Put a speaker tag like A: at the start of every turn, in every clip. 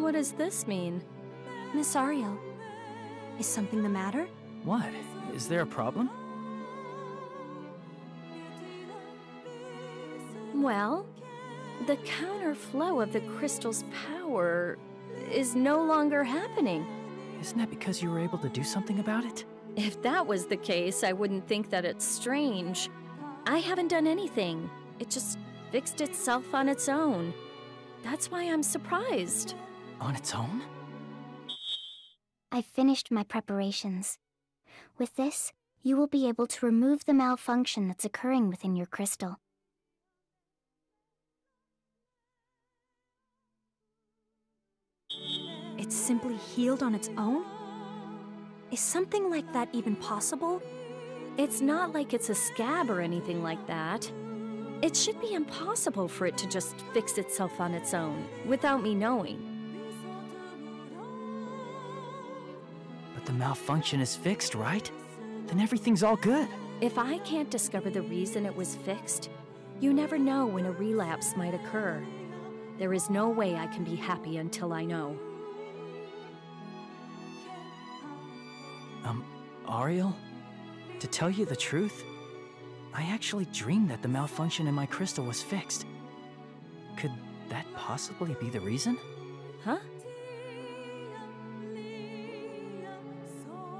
A: What does this mean?
B: Miss Ariel, is something the matter?
C: What? Is there a problem?
A: Well, the counterflow of the crystal's power is no longer happening.
C: Isn't that because you were able to do something about it?
A: If that was the case, I wouldn't think that it's strange. I haven't done anything. It just fixed itself on its own. That's why I'm surprised.
C: On its own?
B: I've finished my preparations. With this, you will be able to remove the malfunction that's occurring within your crystal. It's simply healed on its own? Is something like that even possible?
A: It's not like it's a scab or anything like that. It should be impossible for it to just fix itself on its own, without me knowing.
C: But the malfunction is fixed, right? Then everything's all good.
A: If I can't discover the reason it was fixed, you never know when a relapse might occur. There is no way I can be happy until I know.
C: Ariel? To tell you the truth, I actually dreamed that the malfunction in my crystal was fixed. Could that possibly be the reason?
A: Huh?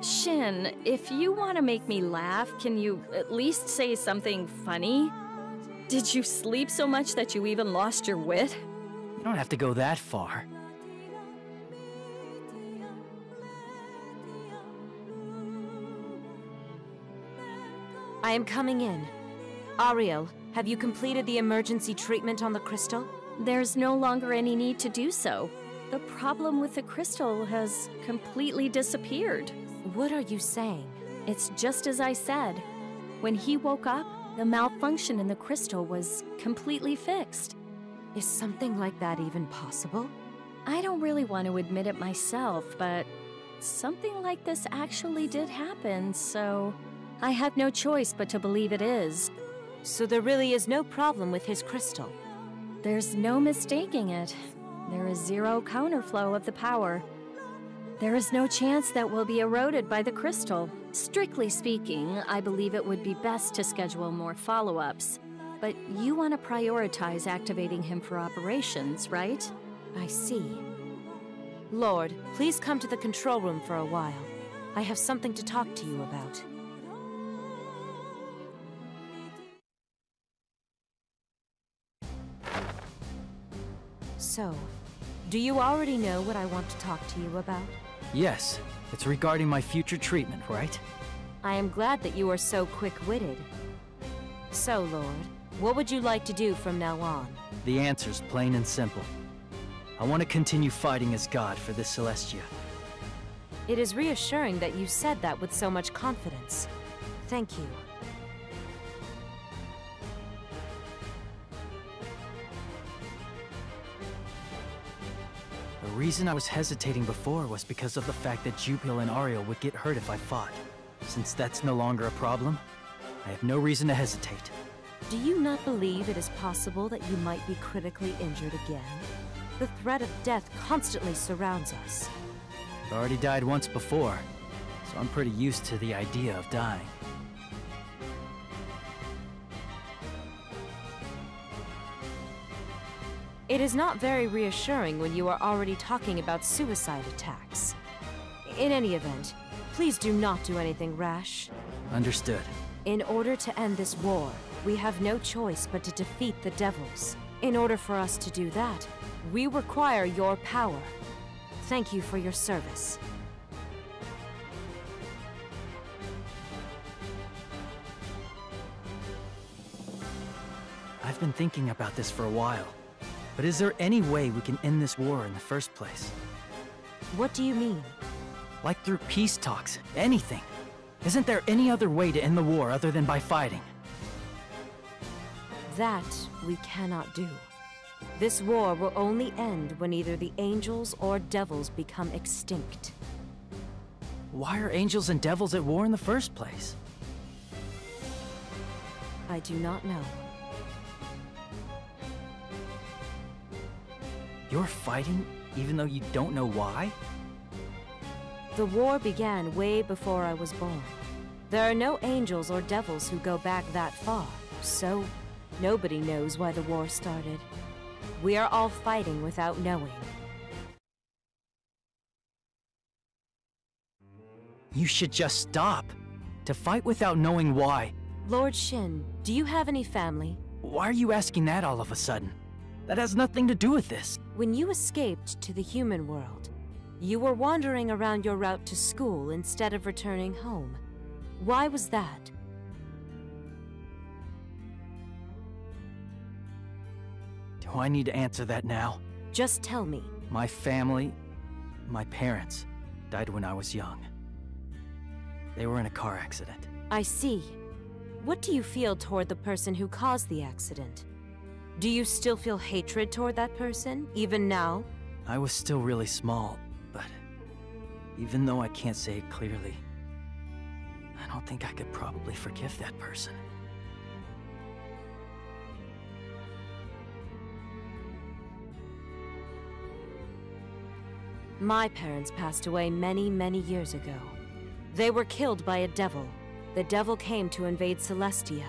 A: Shin, if you want to make me laugh, can you at least say something funny? Did you sleep so much that you even lost your wit?
C: You don't have to go that far.
D: I am coming in. Ariel, have you completed the emergency treatment on the crystal?
A: There's no longer any need to do so. The problem with the crystal has completely disappeared.
D: What are you saying?
A: It's just as I said. When he woke up, the malfunction in the crystal was completely fixed.
D: Is something like that even possible?
A: I don't really want to admit it myself, but something like this actually did happen, so I have no choice but to believe it is.
D: So there really is no problem with his crystal?
A: There's no mistaking it. There is zero counterflow of the power. There is no chance that will be eroded by the crystal. Strictly speaking, I believe it would be best to schedule more follow-ups. But you want to prioritize activating him for operations, right?
D: I see. Lord, please come to the control room for a while. I have something to talk to you about. So, do you already know what I want to talk to you about?
C: Yes, it's regarding my future treatment, right?
D: I am glad that you are so quick-witted. So, Lord, what would you like to do from now on?
C: The answer's plain and simple. I want to continue fighting as God for this Celestia.
D: It is reassuring that you said that with so much confidence. Thank you.
C: The reason I was hesitating before was because of the fact that Jupil and Ariel would get hurt if I fought. Since that's no longer a problem, I have no reason to hesitate.
D: Do you not believe it is possible that you might be critically injured again? The threat of death constantly surrounds us.
C: I've already died once before, so I'm pretty used to the idea of dying.
D: It is not very reassuring when you are already talking about suicide attacks. In any event, please do not do anything rash.
C: Understood.
D: In order to end this war, we have no choice but to defeat the devils. In order for us to do that, we require your power. Thank you for your service.
C: I've been thinking about this for a while. But is there any way we can end this war in the first place?
D: What do you mean?
C: Like through peace talks, anything. Isn't there any other way to end the war other than by fighting?
D: That we cannot do. This war will only end when either the angels or devils become extinct.
C: Why are angels and devils at war in the first place?
D: I do not know.
C: You're fighting even though you don't know why?
D: The war began way before I was born. There are no angels or devils who go back that far, so nobody knows why the war started. We are all fighting without knowing.
C: You should just stop. To fight without knowing why.
D: Lord Shin, do you have any family?
C: Why are you asking that all of a sudden? That has nothing to do with this.
D: When you escaped to the human world, you were wandering around your route to school instead of returning home. Why was that?
C: Do I need to answer that now?
D: Just tell me.
C: My family, my parents, died when I was young. They were in a car accident.
D: I see. What do you feel toward the person who caused the accident? Do you still feel hatred toward that person, even now?
C: I was still really small, but even though I can't say it clearly, I don't think I could probably forgive that person.
D: My parents passed away many, many years ago. They were killed by a devil. The devil came to invade Celestia,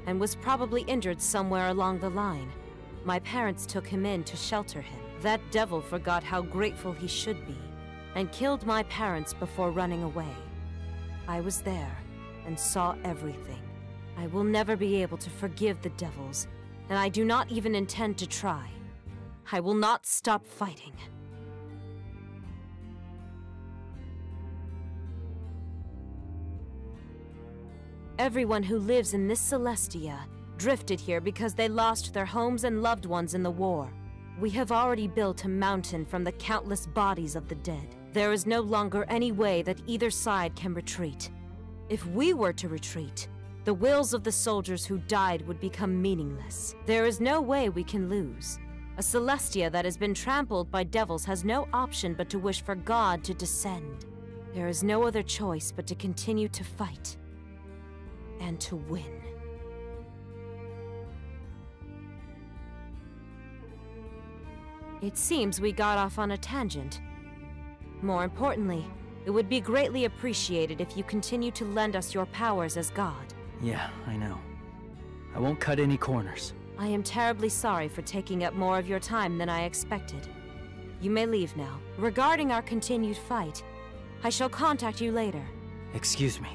D: and was probably injured somewhere along the line. My parents took him in to shelter him. That devil forgot how grateful he should be, and killed my parents before running away. I was there, and saw everything. I will never be able to forgive the devils, and I do not even intend to try. I will not stop fighting. Everyone who lives in this Celestia drifted here because they lost their homes and loved ones in the war. We have already built a mountain from the countless bodies of the dead. There is no longer any way that either side can retreat. If we were to retreat, the wills of the soldiers who died would become meaningless. There is no way we can lose. A Celestia that has been trampled by devils has no option but to wish for God to descend. There is no other choice but to continue to fight. And to win. It seems we got off on a tangent. More importantly, it would be greatly appreciated if you continue to lend us your powers as God.
C: Yeah, I know. I won't cut any corners.
D: I am terribly sorry for taking up more of your time than I expected. You may leave now. Regarding our continued fight, I shall contact you later.
C: Excuse me.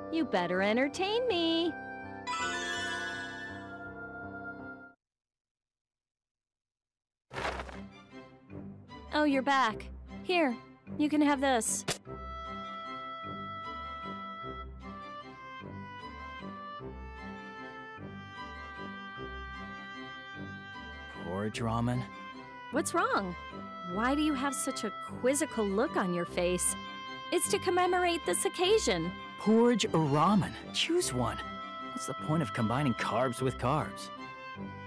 A: You better entertain me. Oh, you're back. Here, you can have this.
C: Porridge ramen?
A: What's wrong? Why do you have such a quizzical look on your face? It's to commemorate this occasion.
C: Porridge or ramen? Choose one. What's the point of combining carbs with carbs?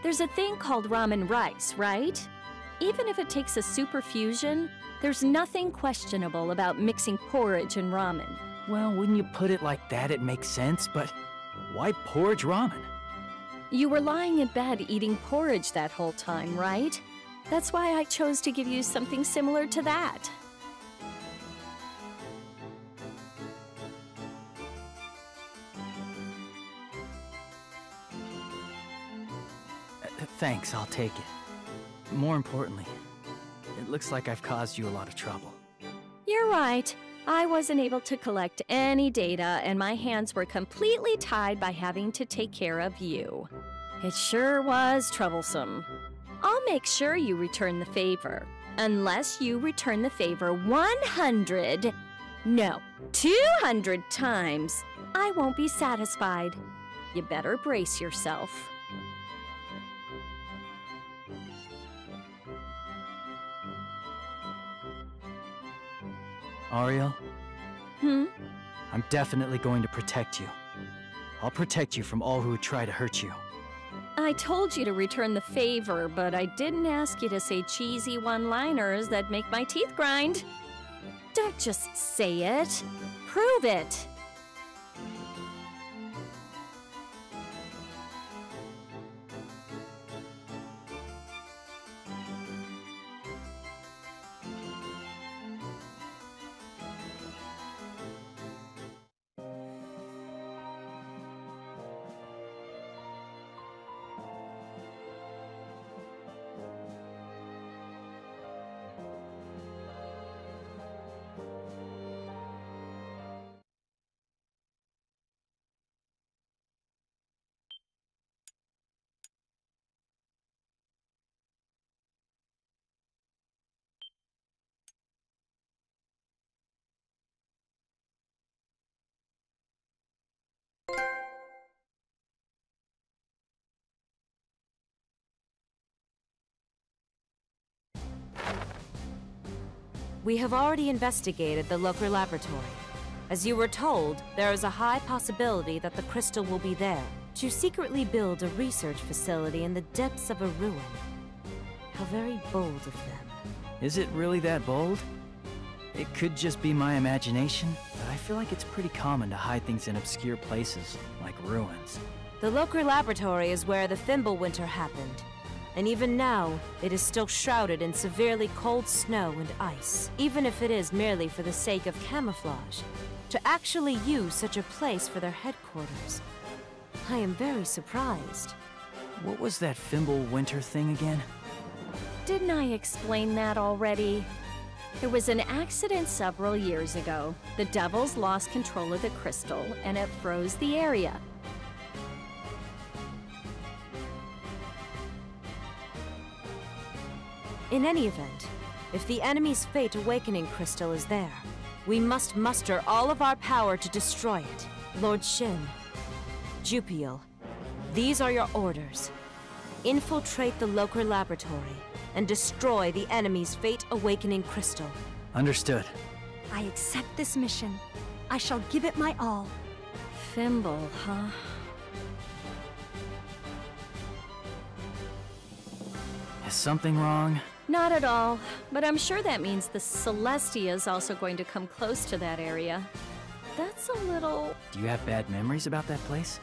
A: There's a thing called ramen rice, right? Even if it takes a super fusion, there's nothing questionable about mixing porridge and ramen.
C: Well, wouldn't you put it like that, it makes sense, but why porridge ramen?
A: You were lying in bed eating porridge that whole time, right? That's why I chose to give you something similar to that.
C: Thanks, I'll take it. More importantly, it looks like I've caused you a lot of trouble.
A: You're right. I wasn't able to collect any data, and my hands were completely tied by having to take care of you. It sure was troublesome. I'll make sure you return the favor. Unless you return the favor 100, no, 200 times, I won't be satisfied. You better brace yourself.
C: Ariel? I'm definitely going to protect you. I'll protect you from all who would try to hurt you.
A: I told you to return the favor, but I didn't ask you to say cheesy one-liners that make my teeth grind. Don't just say it. Prove it.
D: We have already investigated the local laboratory. As you were told, there is a high possibility that the crystal will be there, to secretly build a research facility in the depths of a ruin. How very bold of them.
C: Is it really that bold? It could just be my imagination, but I feel like it's pretty common to hide things in obscure places, like ruins.
D: The local laboratory is where the Fimbulwinter happened. And even now, it is still shrouded in severely cold snow and ice, even if it is merely for the sake of camouflage. To actually use such a place for their headquarters, I am very surprised.
C: What was that Fimbulwinter thing again?
A: Didn't I explain that already? There was an accident several years ago. The Devils lost control of the crystal, and it froze the area.
D: In any event, if the enemy's Fate Awakening crystal is there, we must muster all of our power to destroy it. Lord Shin, Jupiel, these are your orders. Infiltrate the local laboratory and destroy the enemy's Fate Awakening crystal.
C: Understood.
E: I accept this mission. I shall give it my all.
A: Fimble, huh?
C: Is something wrong?
A: Not at all, but I'm sure that means the Celestia is also going to come close to that area. That's a little...
C: Do you have bad memories about that place?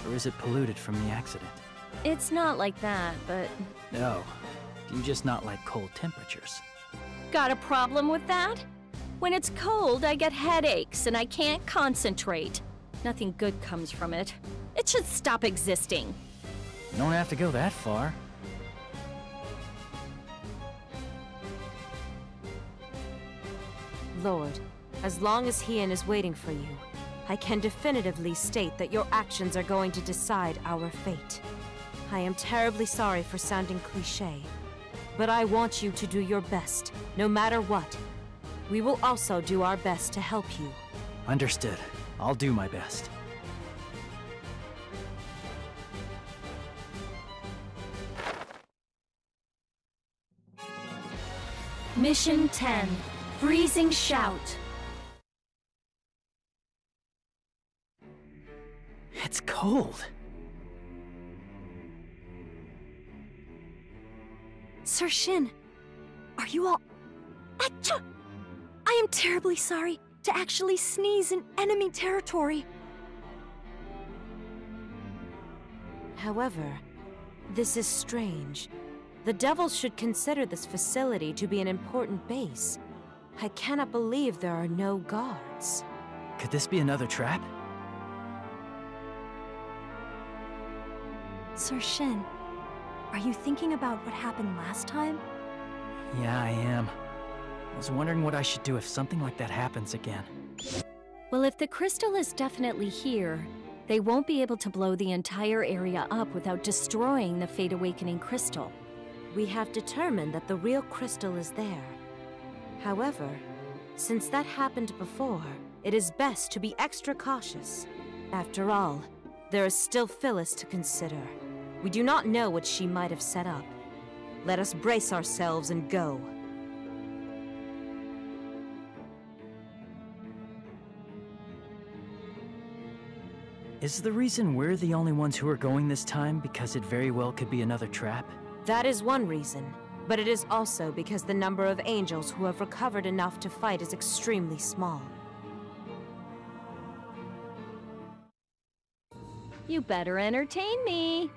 C: Or is it polluted from the accident?
A: It's not like that, but...
C: No. Do you just not like cold temperatures?
A: Got a problem with that? When it's cold, I get headaches and I can't concentrate. Nothing good comes from it. It should stop existing.
C: You don't have to go that far.
D: Lord, as long as Hien is waiting for you, I can definitively state that your actions are going to decide our fate. I am terribly sorry for sounding cliché, but I want you to do your best, no matter what. We will also do our best to help you.
C: Understood. I'll do my best.
A: Mission 10. Freezing Shout.
C: It's cold.
E: Sir Shin, are you all... Achoo! I am terribly sorry to actually sneeze in enemy territory.
D: However, this is strange. The Devils should consider this facility to be an important base. I cannot believe there are no guards.
C: Could this be another trap?
E: Sir Shin, are you thinking about what happened last time?
C: Yeah, I am. I was wondering what I should do if something like that happens again.
A: Well, if the crystal is definitely here, they won't be able to blow the entire area up without destroying the Fate Awakening crystal.
D: We have determined that the real crystal is there. However, since that happened before, it is best to be extra cautious. After all, there is still Phyllis to consider. We do not know what she might have set up. Let us brace ourselves and go.
C: Is the reason we're the only ones who are going this time because it very well could be another trap?
D: That is one reason, but it is also because the number of angels who have recovered enough to fight is extremely small.
A: You better entertain me.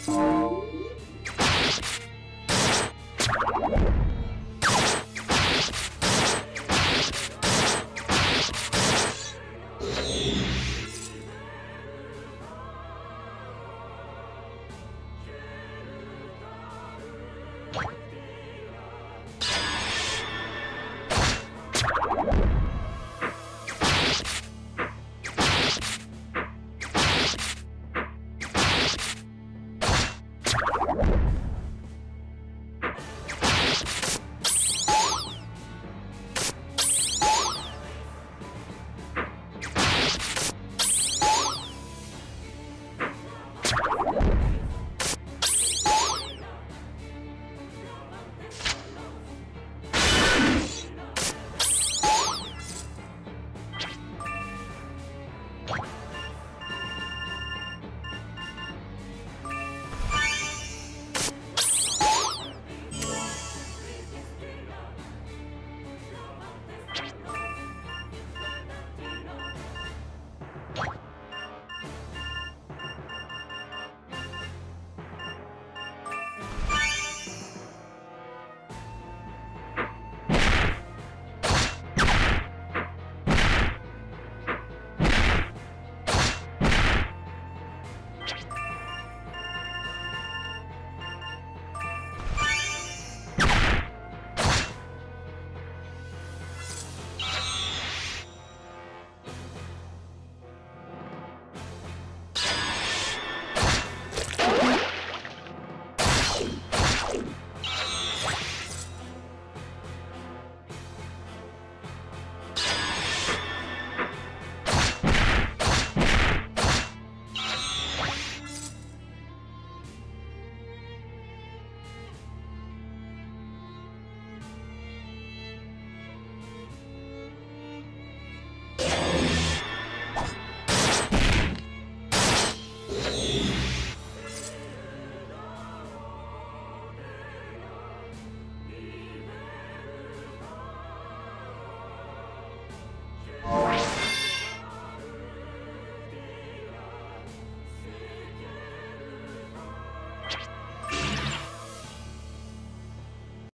B: you.